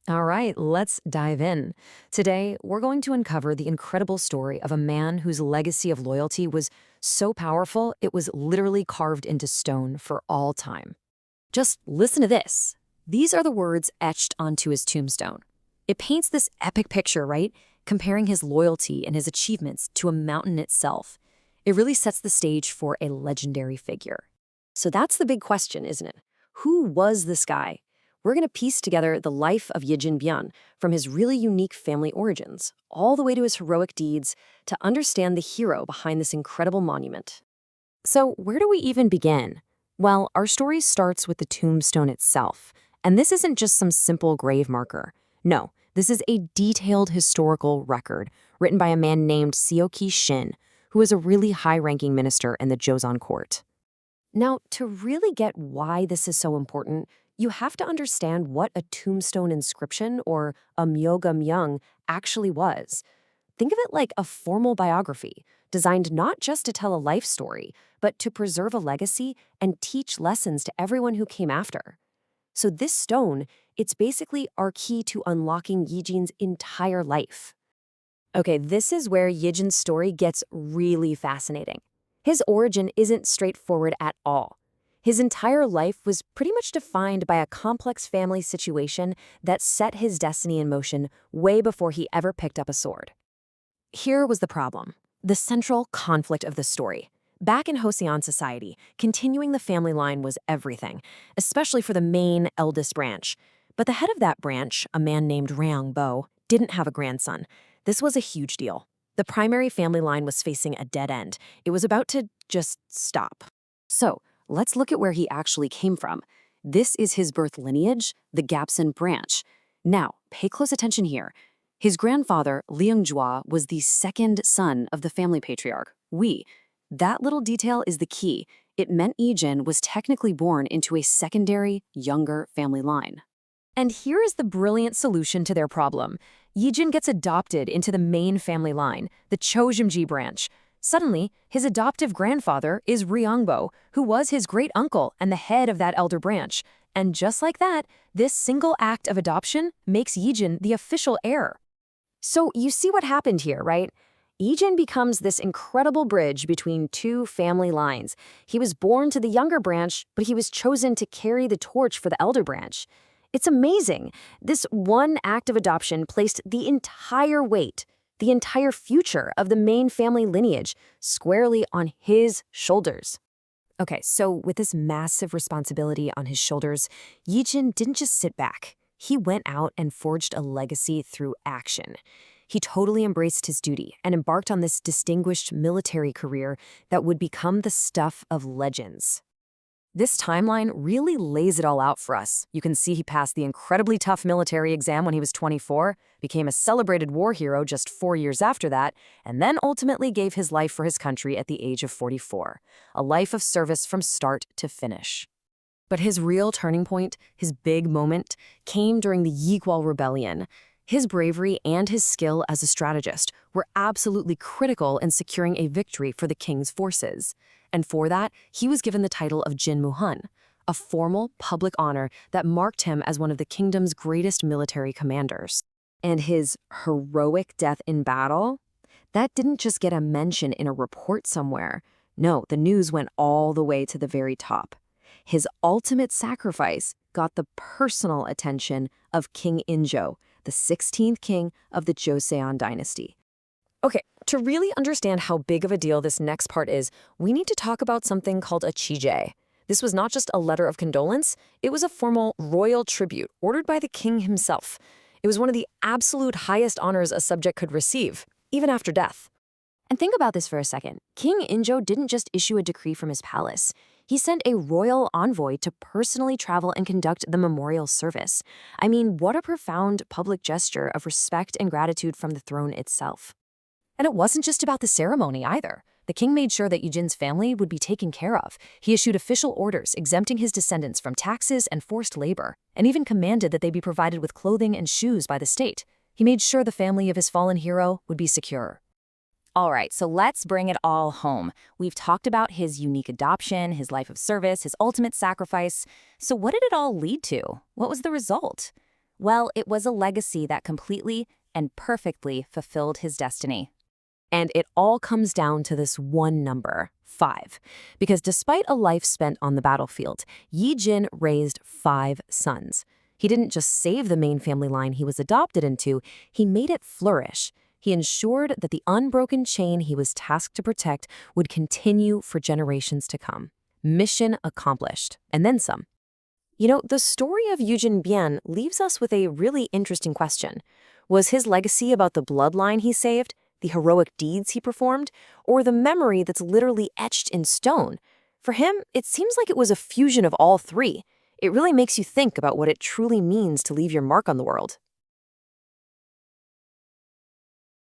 All right, let's dive in. Today, we're going to uncover the incredible story of a man whose legacy of loyalty was so powerful it was literally carved into stone for all time. Just listen to this. These are the words etched onto his tombstone. It paints this epic picture, right? Comparing his loyalty and his achievements to a mountain itself. It really sets the stage for a legendary figure. So that's the big question, isn't it? Who was this guy? We're going to piece together the life of Yijin Byun from his really unique family origins, all the way to his heroic deeds, to understand the hero behind this incredible monument. So where do we even begin? Well, our story starts with the tombstone itself. And this isn't just some simple grave marker. No, this is a detailed historical record written by a man named Seoki Shin, who is a really high-ranking minister in the Joseon court. Now, to really get why this is so important, you have to understand what a tombstone inscription, or a myogamyeong, actually was. Think of it like a formal biography, designed not just to tell a life story, but to preserve a legacy and teach lessons to everyone who came after. So this stone, it's basically our key to unlocking Yijin's entire life. Okay, this is where Yijin's story gets really fascinating. His origin isn't straightforward at all. His entire life was pretty much defined by a complex family situation that set his destiny in motion way before he ever picked up a sword. Here was the problem, the central conflict of the story. Back in Joseon society, continuing the family line was everything, especially for the main eldest branch. But the head of that branch, a man named Ryangbo, didn't have a grandson. This was a huge deal. The primary family line was facing a dead end. It was about to just stop. So, let's look at where he actually came from. This is his birth lineage, the Gapson branch. Now, pay close attention here. His grandfather, Ryangjwa, was the second son of the family patriarch, Wi. That little detail is the key. It meant Yijin was technically born into a secondary, younger family line. And here is the brilliant solution to their problem. Yijin gets adopted into the main family line, the Cheomji branch. Suddenly, his adoptive grandfather is Ryangbo, who was his great-uncle and the head of that elder branch. And just like that, this single act of adoption makes Yijin the official heir. So you see what happened here, right? Yijin becomes this incredible bridge between two family lines. He was born to the younger branch, but he was chosen to carry the torch for the elder branch. It's amazing. This one act of adoption placed the entire weight, the entire future of the main family lineage squarely on his shoulders. Okay, so with this massive responsibility on his shoulders, Yijin didn't just sit back. He went out and forged a legacy through action. He totally embraced his duty and embarked on this distinguished military career that would become the stuff of legends. This timeline really lays it all out for us. You can see he passed the incredibly tough military exam when he was 24, became a celebrated war hero just 4 years after that, and then ultimately gave his life for his country at the age of 44. A life of service from start to finish. But his real turning point, his big moment, came during the Yigwal Rebellion. His bravery and his skill as a strategist were absolutely critical in securing a victory for the king's forces. And for that, he was given the title of Jin Muhun, a formal public honor that marked him as one of the kingdom's greatest military commanders. And his heroic death in battle? That didn't just get a mention in a report somewhere. No, the news went all the way to the very top. His ultimate sacrifice got the personal attention of King Injo, the 16th king of the Joseon dynasty. Okay, to really understand how big of a deal this next part is, we need to talk about something called a chije. This was not just a letter of condolence, it was a formal royal tribute ordered by the king himself. It was one of the absolute highest honors a subject could receive, even after death. And think about this for a second. King Injo didn't just issue a decree from his palace. He sent a royal envoy to personally travel and conduct the memorial service. I mean, what a profound public gesture of respect and gratitude from the throne itself. And it wasn't just about the ceremony either. The king made sure that Yijin's family would be taken care of. He issued official orders exempting his descendants from taxes and forced labor, and even commanded that they be provided with clothing and shoes by the state. He made sure the family of his fallen hero would be secure. All right, so let's bring it all home. We've talked about his unique adoption, his life of service, his ultimate sacrifice. So what did it all lead to? What was the result? Well, it was a legacy that completely and perfectly fulfilled his destiny. And it all comes down to this one number, 5. Because despite a life spent on the battlefield, Yijin raised 5 sons. He didn't just save the main family line he was adopted into, he made it flourish. He ensured that the unbroken chain he was tasked to protect would continue for generations to come. Mission accomplished, and then some. You know, the story of Yijin Byun leaves us with a really interesting question. Was his legacy about the bloodline he saved, the heroic deeds he performed, or the memory that's literally etched in stone? For him, it seems like it was a fusion of all three. It really makes you think about what it truly means to leave your mark on the world.